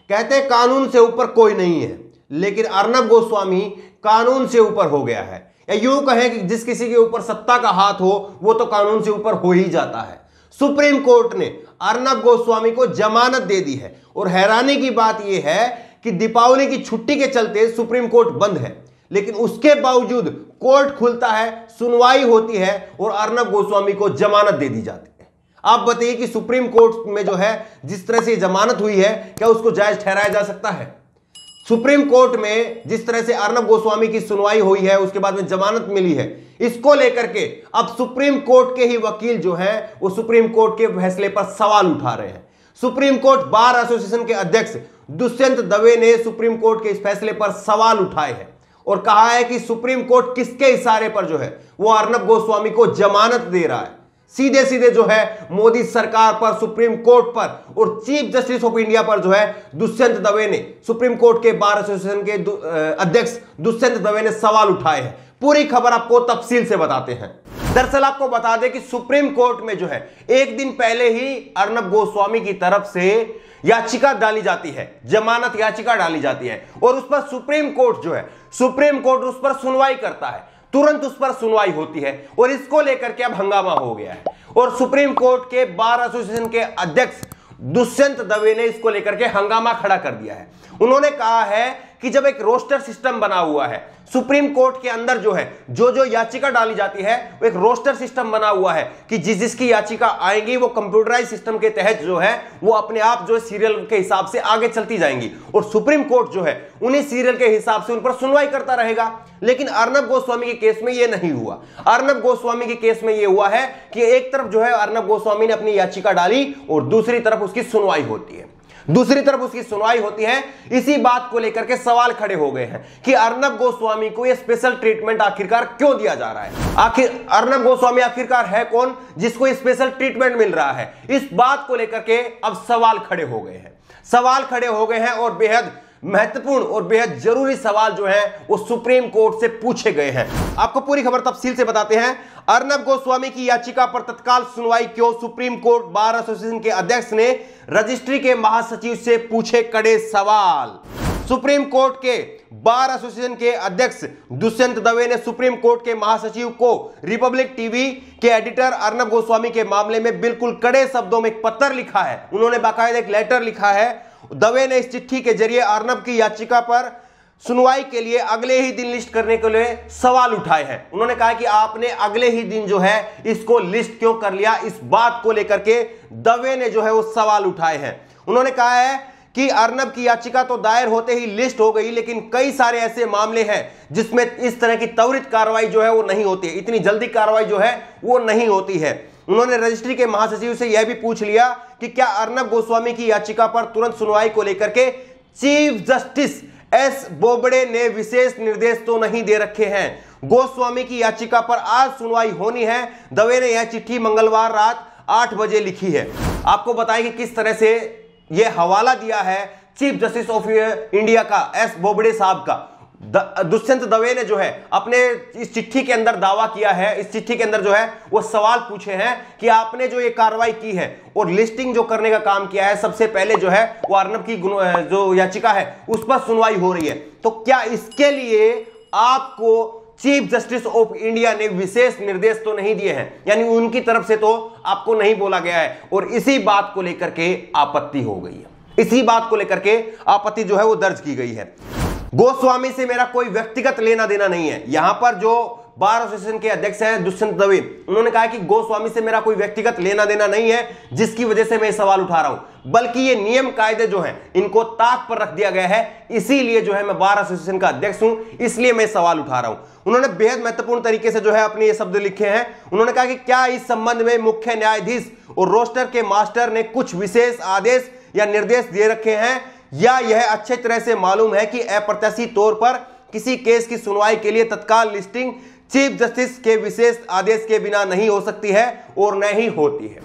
कहते हैं कानून से ऊपर कोई नहीं है, लेकिन अर्नब गोस्वामी कानून से ऊपर हो गया है। या यूं कहें कि जिस किसी के ऊपर सत्ता का हाथ हो वो तो कानून से ऊपर हो ही जाता है। सुप्रीम कोर्ट ने अर्नब गोस्वामी को जमानत दे दी है और हैरानी की बात यह है कि दीपावली की छुट्टी के चलते सुप्रीम कोर्ट बंद है, लेकिन उसके बावजूद कोर्ट खुलता है, सुनवाई होती है और अर्नब गोस्वामी को जमानत दे दी जाती है। आप बताइए कि सुप्रीम कोर्ट में जो है जिस तरह से जमानत हुई है, क्या उसको जायज ठहराया जा सकता है? सुप्रीम कोर्ट में जिस तरह से अर्नब गोस्वामी की सुनवाई हुई है, उसके बाद में जमानत मिली है, इसको लेकर के अब सुप्रीम कोर्ट के ही वकील जो हैं वो सुप्रीम कोर्ट के फैसले पर सवाल उठा रहे हैं। सुप्रीम कोर्ट बार एसोसिएशन के अध्यक्ष दुष्यंत दवे ने सुप्रीम कोर्ट के इस फैसले पर सवाल उठाए हैं और कहा है कि सुप्रीम कोर्ट किसके इशारे पर जो है वो अर्नब गोस्वामी को जमानत दे रहा है। सीधे सीधे जो है मोदी सरकार पर, सुप्रीम कोर्ट पर और चीफ जस्टिस ऑफ इंडिया पर जो है दुष्यंत दवे ने, सुप्रीम कोर्ट के बार एसोसिएशन के अध्यक्ष दुष्यंत दवे ने सवाल उठाए हैं। पूरी खबर आपको तफसील से बताते हैं। दरअसल आपको बता दें कि सुप्रीम कोर्ट में जो है एक दिन पहले ही अर्नब गोस्वामी की तरफ से याचिका डाली जाती है, जमानत याचिका डाली जाती है और उस पर सुप्रीम कोर्ट जो है, सुप्रीम कोर्ट उस पर सुनवाई करता है। तुरंत उस पर सुनवाई होती है और इसको लेकर के अब हंगामा हो गया है और सुप्रीम कोर्ट के बार एसोसिएशन के अध्यक्ष दुष्यंत दवे ने इसको लेकर के हंगामा खड़ा कर दिया है। उन्होंने कहा है कि जब एक रोस्टर सिस्टम बना हुआ है सुप्रीम कोर्ट के अंदर जो है जो याचिका डाली जाती है वो एक रोस्टर सिस्टम बना हुआ है कि जिसकी याचिका आएगी वो कंप्यूटराइज सिस्टम के तहत जो है वो अपने आप जो है सीरियल के हिसाब से आगे चलती जाएंगी और सुप्रीम कोर्ट जो है उन्हीं सीरियल के हिसाब से उन पर सुनवाई करता रहेगा। लेकिन अर्नब गोस्वामी के केस में ये नहीं हुआ। अर्नब गोस्वामी के केस में ये हुआ है कि एक तरफ जो है अर्नब गोस्वामी ने अपनी याचिका डाली और दूसरी तरफ उसकी सुनवाई होती है, दूसरी तरफ उसकी सुनवाई होती है। इसी बात को लेकर के सवाल खड़े हो गए हैं कि अर्नब गोस्वामी को यह स्पेशल ट्रीटमेंट आखिरकार क्यों दिया जा रहा है। आखिर अर्नब गोस्वामी आखिरकार है कौन जिसको स्पेशल ट्रीटमेंट मिल रहा है? इस बात को लेकर के अब सवाल खड़े हो गए हैं, सवाल खड़े हो गए हैं और बेहद महत्वपूर्ण और बेहद जरूरी सवाल जो है वो सुप्रीम कोर्ट से पूछे गए हैं। आपको पूरी खबर तफसील से बताते हैं। अर्नब गोस्वामी की याचिका पर तत्काल सुनवाई क्यों? सुप्रीम कोर्ट बार एसोसिएशन के अध्यक्ष ने रजिस्ट्री के महासचिव से पूछे कड़े सवाल। सुप्रीम कोर्ट के बार एसोसिएशन के अध्यक्ष दुष्यंत दवे ने सुप्रीम कोर्ट के महासचिव को रिपब्लिक टीवी के एडिटर अर्नब गोस्वामी के मामले में बिल्कुल कड़े शब्दों में एक पत्र लिखा है। उन्होंने बाकायदा एक लेटर लिखा है। दवे ने इस चिट्ठी के जरिए अर्नब की याचिका पर सुनवाई के लिए अगले ही दिन लिस्ट करने के लिए सवाल उठाए हैं। उन्होंने कहा कि आपने अगले ही दिन जो है इसको लिस्ट क्यों कर लिया, इस बात को लेकर के दवे ने जो है वो सवाल उठाए हैं। उन्होंने कहा है कि अर्नब की याचिका तो दायर होते ही लिस्ट हो गई, लेकिन कई सारे ऐसे मामले हैं जिसमें इस तरह की त्वरित कार्रवाई जो है वो नहीं होती है, इतनी जल्दी कार्रवाई जो है वो नहीं होती है। उन्होंने रजिस्ट्री के महासचिव से यह भी पूछ लिया कि क्या अर्नब गोस्वामी की याचिका पर तुरंत सुनवाई को लेकर के चीफ जस्टिस एस बोबड़े ने विशेष निर्देश तो नहीं दे रखे हैं। गोस्वामी की याचिका पर आज सुनवाई होनी है। दवे ने यह चिट्ठी मंगलवार रात 8 बजे लिखी है। आपको बताएं कि किस तरह से यह हवाला दिया है चीफ जस्टिस ऑफ इंडिया का, एस बोबड़े साहब का। दुष्यंत दवे ने जो है अपने इस चिट्ठी के अंदर दावा किया है, इस चिट्ठी के अंदर जो है वो सवाल पूछे हैं कि आपने जो ये कार्रवाई की है और लिस्टिंग जो करने का काम किया है, सबसे पहले जो है वो अर्नब की जो याचिका है उस पर सुनवाई हो रही है, तो क्या इसके लिए आपको चीफ जस्टिस ऑफ इंडिया ने विशेष निर्देश तो नहीं दिए हैं? यानी उनकी तरफ से तो आपको नहीं बोला गया है और इसी बात को लेकर के आपत्ति हो गई है, इसी बात को लेकर के आपत्ति जो है वो दर्ज की गई है। गोस्वामी से मेरा कोई व्यक्तिगत लेना देना नहीं है। यहां पर जो बार एसोसिएशन के अध्यक्ष हैं दुष्यंत दवे, उन्होंने कहा कि गोस्वामी से मेरा कोई व्यक्तिगत लेना देना नहीं है जिसकी वजह से मैं सवाल उठा रहा हूं, बल्कि ये नियम कायदे जो हैं इनको ताक पर रख दिया गया है, इसीलिए जो है मैं बार एसोसिएशन का अध्यक्ष हूं, इसलिए मैं सवाल उठा रहा हूं। उन्होंने बेहद महत्वपूर्ण तरीके से जो है अपने ये शब्द लिखे हैं। उन्होंने कहा कि क्या इस संबंध में मुख्य न्यायाधीश और रोस्टर के मास्टर ने कुछ विशेष आदेश या निर्देश दे रखे हैं, या यह अच्छी तरह से मालूम है कि अप्रत्याशित तौर पर किसी केस की सुनवाई के लिए तत्काल लिस्टिंग चीफ जस्टिस के विशेष आदेश के बिना नहीं हो सकती है और न ही होती है।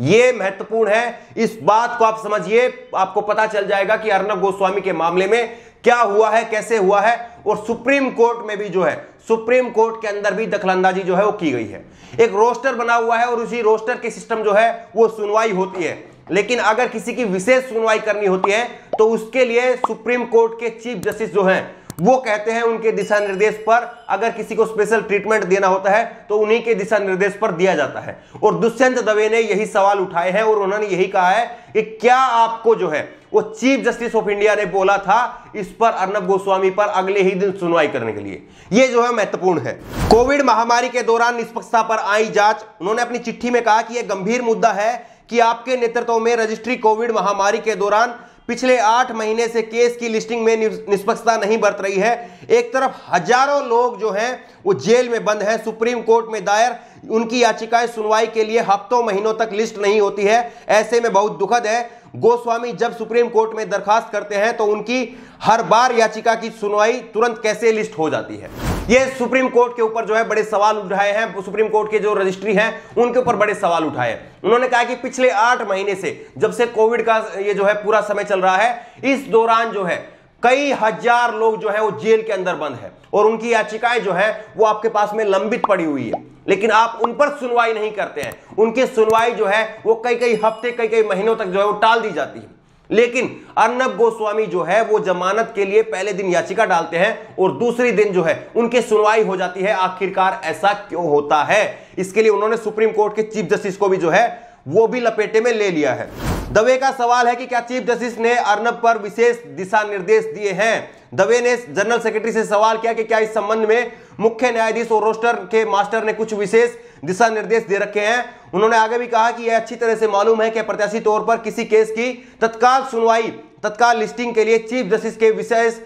यह महत्वपूर्ण है, इस बात को आप समझिए, आपको पता चल जाएगा कि अर्नब गोस्वामी के मामले में क्या हुआ है, कैसे हुआ है। और सुप्रीम कोर्ट में भी जो है, सुप्रीम कोर्ट के अंदर भी दखलंदाजी जो है वो की गई है। एक रोस्टर बना हुआ है और उसी रोस्टर के सिस्टम जो है वो सुनवाई होती है। लेकिन अगर किसी की विशेष सुनवाई करनी होती है तो उसके लिए सुप्रीम कोर्ट के चीफ जस्टिस जो हैं वो कहते हैं उनके दिशा निर्देश पर अगर किसी को स्पेशल ट्रीटमेंट देना होता है तो उन्हीं के दिशा निर्देश पर दिया जाता है। और दुष्यंत दवे ने यही सवाल उठाए हैं और उन्होंने यही कहा है कि क्या आपको जो है वो चीफ जस्टिस ऑफ इंडिया ने बोला था इस पर अर्नब गोस्वामी पर अगले ही दिन सुनवाई करने के लिए। यह जो है महत्वपूर्ण है। कोविड महामारी के दौरान निष्पक्षता पर आई जांच, उन्होंने अपनी चिट्ठी में कहा कि यह गंभीर मुद्दा है कि आपके नेतृत्व में रजिस्ट्री कोविड महामारी के दौरान पिछले 8 महीने से केस की लिस्टिंग में निष्पक्षता नहीं बरत रही है। एक तरफ हजारों लोग जो हैं वो जेल में बंद हैं, सुप्रीम कोर्ट में दायर उनकी याचिकाएं सुनवाई के लिए हफ्तों महीनों तक लिस्ट नहीं होती है। ऐसे में बहुत दुखद है गोस्वामी जब सुप्रीम कोर्ट में दरखास्त करते हैं तो उनकी हर बार याचिका की सुनवाई तुरंत कैसे लिस्ट हो जाती है। ये सुप्रीम कोर्ट के ऊपर जो है बड़े सवाल उठाए हैं, सुप्रीम कोर्ट के जो रजिस्ट्री हैं उनके ऊपर बड़े सवाल उठाए हैं। उन्होंने कहा कि पिछले 8 महीने से जब से कोविड का ये जो है पूरा समय चल रहा है, इस दौरान जो है कई हजार लोग जो है वो जेल के अंदर बंद है और उनकी याचिकाएं जो है वो आपके पास में लंबित पड़ी हुई है, लेकिन आप उन पर सुनवाई नहीं करते हैं। उनकी सुनवाई जो है वो कई हफ्ते कई महीनों तक जो है वो टाल दी जाती है। लेकिन अर्नब गोस्वामी जो है वो जमानत के लिए पहले दिन याचिका डालते हैं और दूसरी दिन जो है उनकी सुनवाई हो जाती है। आखिरकार ऐसा क्यों होता है? इसके लिए उन्होंने सुप्रीम कोर्ट के चीफ जस्टिस को भी जो है वो भी लपेटे में ले लिया है। दवे का सवाल है कि क्या चीफ जस्टिस ने अर्नब पर विशेष दिशा निर्देश दिए हैं। दवे ने जनरल सेक्रेटरी से सवाल किया कि क्या इस संबंध में मुख्य न्यायाधीश और रोस्टर के मास्टर ने कुछ विशेष दिशा निर्देश दे रखे हैं। उन्होंने आगे भी कहा कि यह अच्छी तरह से मालूम है कि प्रत्याशी तौर पर किसी केस की तत्काल सुनवाई तत्काल लिस्टिंग के लिए चीफ जस्टिस के विशेष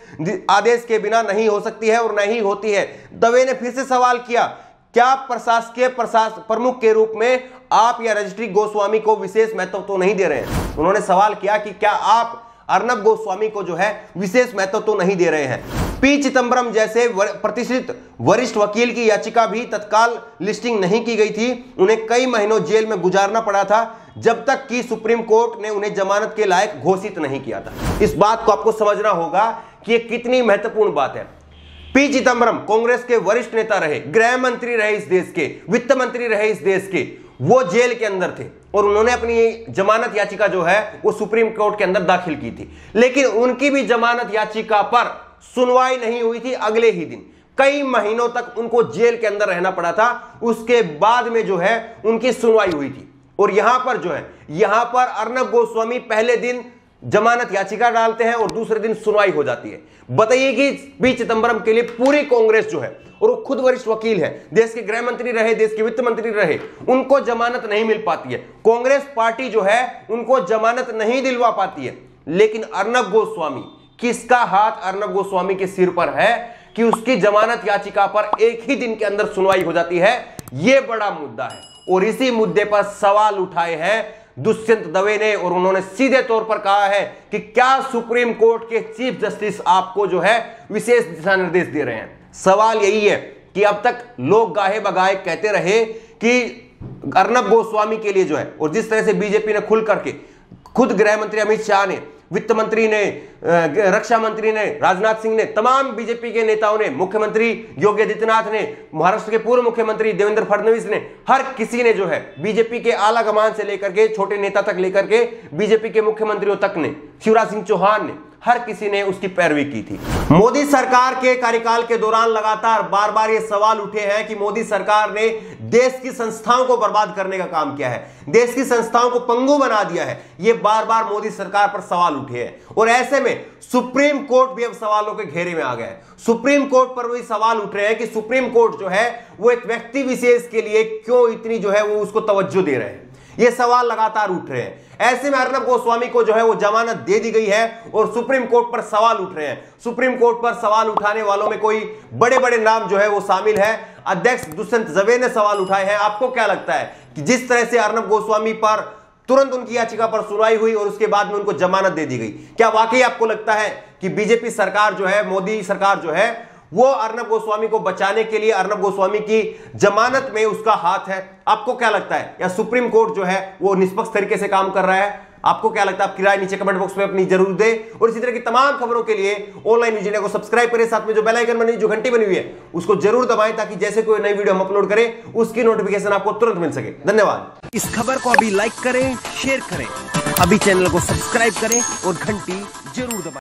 आदेश के बिना नहीं हो सकती है और नहीं होती है। दवे ने फिर से सवाल किया, क्या प्रशासकीय प्रमुख के रूप में आप या रजिस्ट्री गोस्वामी को विशेष महत्व तो नहीं दे रहे हैं? उन्होंने सवाल किया कि क्या आप अर्नब गोस्वामी को जो है विशेष महत्व तो नहीं दे रहे हैं। पी चिदंबरम जैसे प्रतिष्ठित वरिष्ठ वकील की याचिका भी तत्काल लिस्टिंग नहीं की गई थी। उन्हें कई महीनों जेल में गुजारना पड़ा था जब तक कि सुप्रीम कोर्ट ने उन्हें जमानत के लायक घोषित नहीं किया था। इस बात को आपको समझना होगा कि यह कितनी महत्वपूर्ण बात है। पी चिदंबरम कांग्रेस के वरिष्ठ नेता रहे, गृह मंत्री रहे इस देश के, वित्त मंत्री रहे इस देश के, वो जेल के अंदर थे और उन्होंने अपनी जमानत याचिका जो है वो सुप्रीम कोर्ट के अंदर दाखिल की थी, लेकिन उनकी भी जमानत याचिका पर सुनवाई नहीं हुई थी। अगले ही दिन कई महीनों तक उनको जेल के अंदर रहना पड़ा था। उसके बाद में जो है उनकी सुनवाई हुई थी और यहां पर जो है यहां पर अर्नब गोस्वामी पहले दिन जमानत याचिका डालते हैं और दूसरे दिन सुनवाई हो जाती है। बताइए कि पी चिदंबरम के लिए पूरी कांग्रेस जो है, और वो खुद वरिष्ठ वकील है, देश के गृह मंत्री रहे, देश के वित्त मंत्री रहे, उनको जमानत नहीं मिल पाती है। कांग्रेस पार्टी जो है उनको जमानत नहीं दिलवा पाती है। लेकिन अर्नब गोस्वामी, किसका हाथ अर्नब गोस्वामी के सिर पर है कि उसकी जमानत याचिका पर एक ही दिन के अंदर सुनवाई हो जाती है? यह बड़ा मुद्दा है और इसी मुद्दे पर सवाल उठाए हैं दुष्यंत दवे ने और उन्होंने सीधे तौर पर कहा है कि क्या सुप्रीम कोर्ट के चीफ जस्टिस आपको जो है विशेष दिशा निर्देश दे रहे हैं। सवाल यही है कि अब तक लोग गाहे बगाहे कहते रहे कि अर्नब गोस्वामी के लिए जो है, और जिस तरह से बीजेपी ने खुल करके खुद गृह मंत्री अमित शाह ने, वित्त मंत्री ने, रक्षा मंत्री ने, राजनाथ सिंह ने, तमाम बीजेपी के नेताओं ने, मुख्यमंत्री योगी आदित्यनाथ ने, महाराष्ट्र के पूर्व मुख्यमंत्री देवेंद्र फडणवीस ने, हर किसी ने जो है बीजेपी के आला कमान से लेकर के छोटे नेता तक लेकर के बीजेपी के मुख्यमंत्रियों तक ने, शिवराज सिंह चौहान ने, हर किसी ने उसकी पैरवी की थी। मोदी सरकार के कार्यकाल के दौरान लगातार बार बार ये सवाल उठे हैं कि मोदी सरकार ने देश की संस्थाओं को बर्बाद करने का काम किया है, देश की संस्थाओं को पंगु बना दिया है। ये बार बार मोदी सरकार पर सवाल उठे हैं और ऐसे में सुप्रीम कोर्ट भी अब सवालों के घेरे में आ गया है। सुप्रीम कोर्ट पर भी सवाल उठ रहे हैं कि सुप्रीम कोर्ट जो है वो एक व्यक्ति विशेष के लिए क्यों इतनी जो है वो उसको तवज्जो दे रहे हैं। ये सवाल लगातार उठ रहे हैं। ऐसे में अर्नब गोस्वामी को जो है वो जमानत दे दी गई है और सुप्रीम कोर्ट पर सवाल उठ रहे हैं। सुप्रीम कोर्ट पर सवाल उठाने वालों में कोई बड़े बड़े नाम जो है वो शामिल है। अध्यक्ष दुष्यंत दवे ने सवाल उठाए हैं। आपको क्या लगता है कि जिस तरह से अर्नब गोस्वामी पर तुरंत उनकी याचिका पर सुनवाई हुई और उसके बाद में उनको जमानत दे दी गई, क्या वाकई आपको लगता है कि बीजेपी सरकार जो है, मोदी सरकार जो है वो अर्नब गोस्वामी को बचाने के लिए, अर्नब गोस्वामी की जमानत में उसका हाथ है। आपको क्या लगता है, या सुप्रीम कोर्ट जो है वो निष्पक्ष तरीके से काम कर रहा है? आपको क्या लगता है? आपकी राय नीचे कमेंट बॉक्स में अपनी जरूर दें। और इसी तरह की तमाम खबरों के लिए ऑनलाइन न्यूज इंडिया को सब्सक्राइब करें, साथ में जो बेल आइकन बनी, जो घंटी बनी हुई है उसको जरूर दबाएं, ताकि जैसे कोई नई वीडियो हम अपलोड करें उसकी नोटिफिकेशन आपको तुरंत मिल सके। धन्यवाद। इस खबर को अभी लाइक करें, शेयर करें, अभी चैनल को सब्सक्राइब करें और घंटी जरूर दबाएं।